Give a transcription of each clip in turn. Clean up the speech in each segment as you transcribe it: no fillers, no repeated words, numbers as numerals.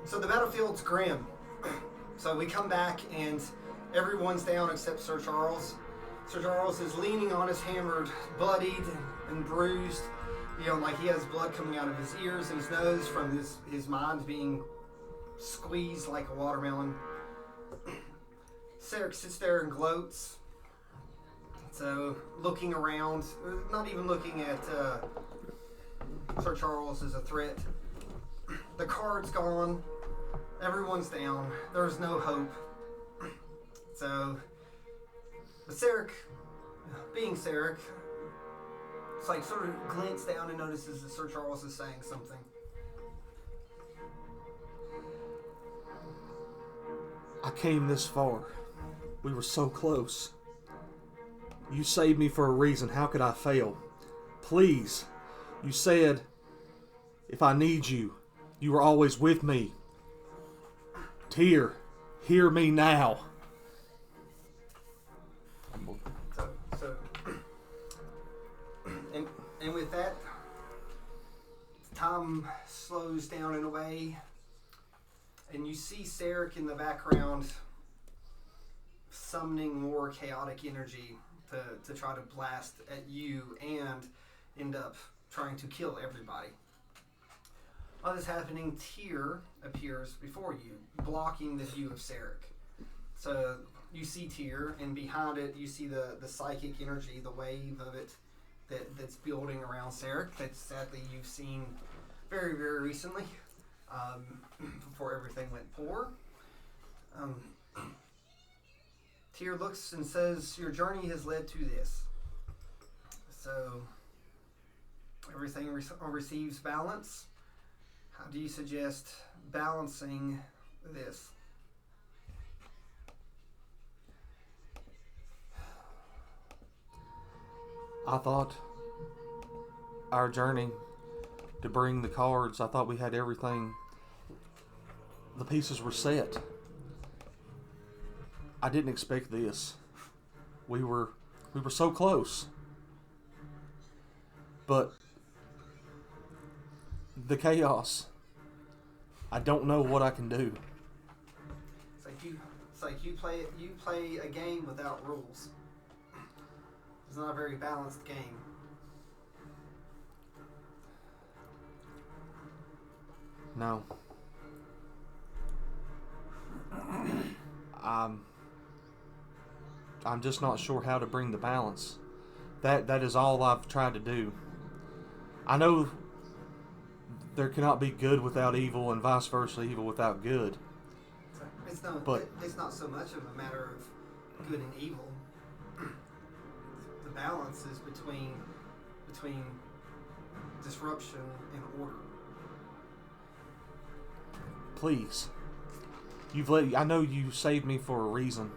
So the battlefield's grim. So we come back and everyone's down except Sir Charles. Sir Charles is leaning on his hammer, bloodied and bruised. You know, like he has blood coming out of his ears and his nose from his mind being squeezed like a watermelon. Sarek sits there and gloats. So looking around, not even looking at Sir Charles as a threat. The card's gone. Everyone's down. There's no hope. So, but Sarek, being Sarek, it's like sort of glints down and notices that Sir Charles is saying something. I came this far. We were so close. You saved me for a reason. How could I fail? Please. You said, if I need you, you are always with me. Tyr, hear me now. So and with that, time slows down in a way, and you see Sarek in the background summoning more chaotic energy to try to blast at you and end up trying to kill everybody. While this is happening, Tyr appears before you, blocking the view of Sarek. So you see Tyr, and behind it you see the psychic energy, the wave of it that's building around Sarek that sadly you've seen very, very recently, before everything went poor. Tyr looks and says, your journey has led to this. So everything receives balance. How do you suggest balancing this? I thought our journey to bring the cards, I thought we had everything. The pieces were set. I didn't expect this. We were so close. But the chaos, I don't know what I can do. It's like you play a game without rules. It's not a very balanced game. No. I'm just not sure how to bring the balance. That is all I've tried to do. I know there cannot be good without evil and vice versa, evil without good. It's not so much of a matter of good and evil. The balance is between disruption and order. Please. I know you saved me for a reason.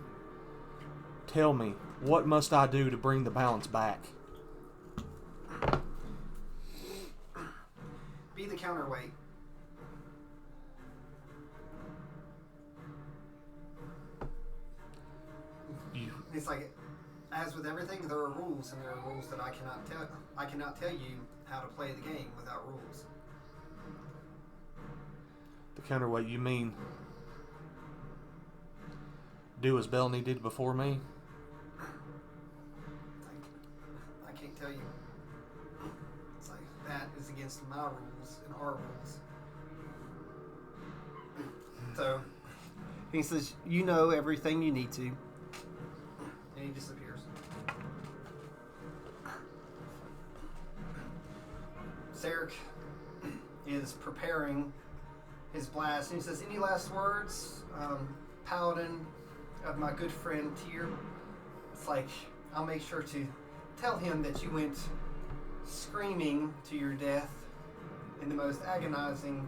Tell me, what must I do to bring the balance back? Be the counterweight. It's like, as with everything, there are rules, and there are rules that I cannot tell you how to play the game without rules. The counterweight, you mean do as Belny did before me? I can't tell you. It's like, that is against my rules and our rules. So he says, you know everything you need to. And he disappears. Sarek is preparing his blast, and he says, any last words, Paladin of my good friend Tyr? It's like, I'll make sure to tell him that you went screaming to your death in the most agonizing,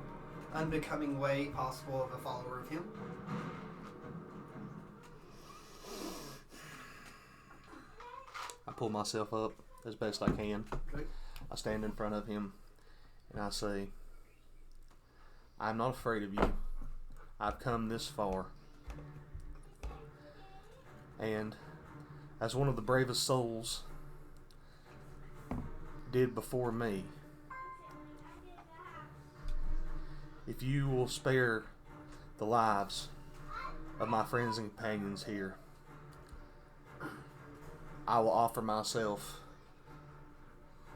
unbecoming way possible of a follower of him. I pull myself up as best I can. Okay. I stand in front of him and I say, I'm not afraid of you. I've come this far. And as one of the bravest souls did before me, if you will spare the lives of my friends and companions here, I will offer myself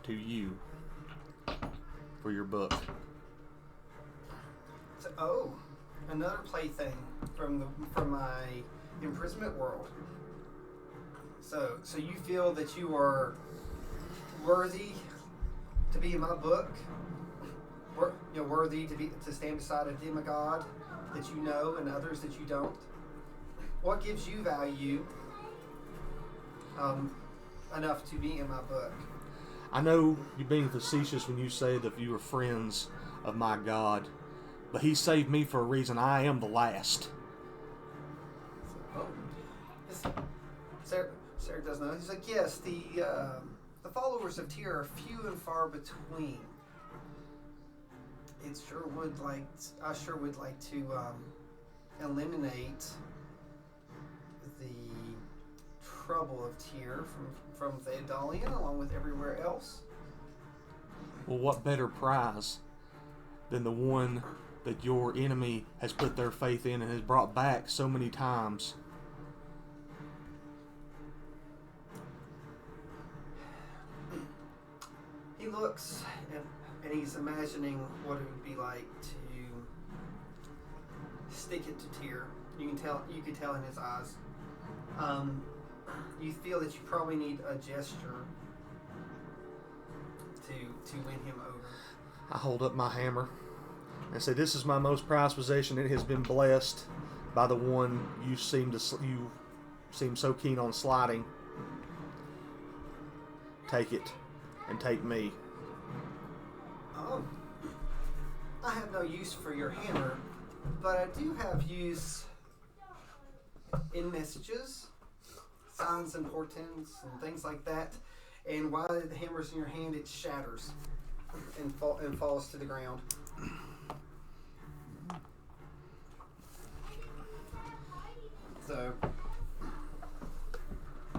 to you for your book. So, another plaything from my imprisonment world. So you feel that you are worthy to be in my book? Worthy to stand beside a demigod that you know and others that you don't? What gives you value enough to be in my book? I know you're being facetious when you say that you are friends of my God, but he saved me for a reason. I am the last. Oh, Sarah does know. He's like, yes, the followers of Tyr are few and far between. I sure would like to eliminate the trouble of Tyr from Thetadolyon, along with everywhere else. Well, what better prize than the one that your enemy has put their faith in and has brought back so many times? He looks and he's imagining what it would be like to stick it to Tyr. You can tell in his eyes. You feel that you probably need a gesture to win him over. I hold up my hammer and say, "This is my most prized possession. It has been blessed by the one you seem so keen on sliding. Take it, and take me." I have no use for your hammer, but I do have use in messages, signs and portents, and things like that. And while the hammer's in your hand, it shatters and falls to the ground. So,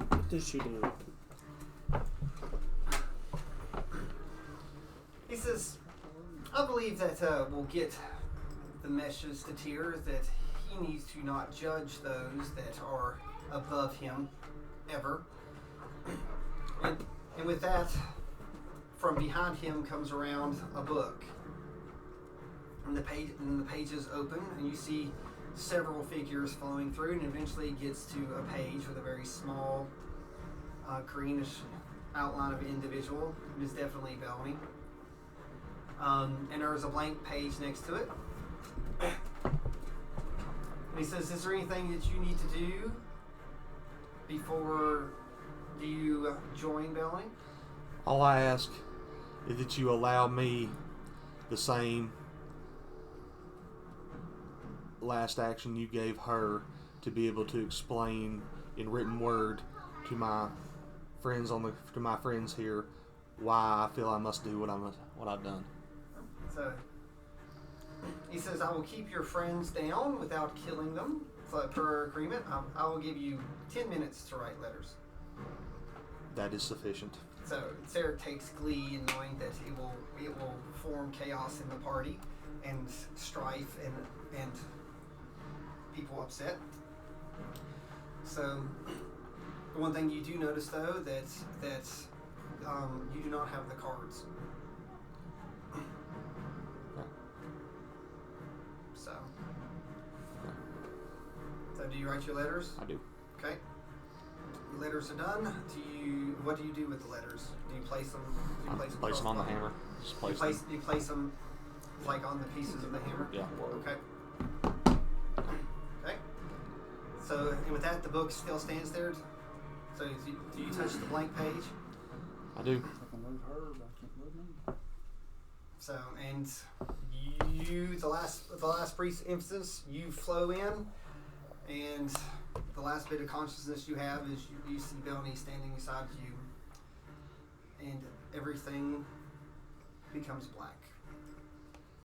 What did she do? he says, I believe that we'll get the message to Tyr that he needs to not judge those that are above him ever. And with that, from behind him comes around a book. And the pages open, and you see several figures flowing through, and eventually it gets to a page with a very small, greenish outline of an individual. It is definitely Bellamy. And there's a blank page next to it. And he says, is there anything that you need to do before you join Bellamy? All I ask is that you allow me the same last action you gave her, to be able to explain in written word to my friends here why I feel I must do what I've done. So he says, I will keep your friends down without killing them. So per agreement, I will give you 10 minutes to write letters. That is sufficient. So Sarah takes glee in knowing that it will form chaos in the party and strife and people upset. So the one thing you do notice though that you do not have the cards. So do you write your letters? I do. Okay. Your letters are done. What do you do with the letters? Do you place them? Place them on the hammer. Just place them. Do you place them like on the pieces of the hammer? Yeah. Okay. Okay. So and with that, the book still stands there. So do you touch the blank page? I do. I can move her, but I can't move me. So and you the last brief instance you flow in, and the last bit of consciousness you have is you see Bellamy standing beside you, and everything becomes black.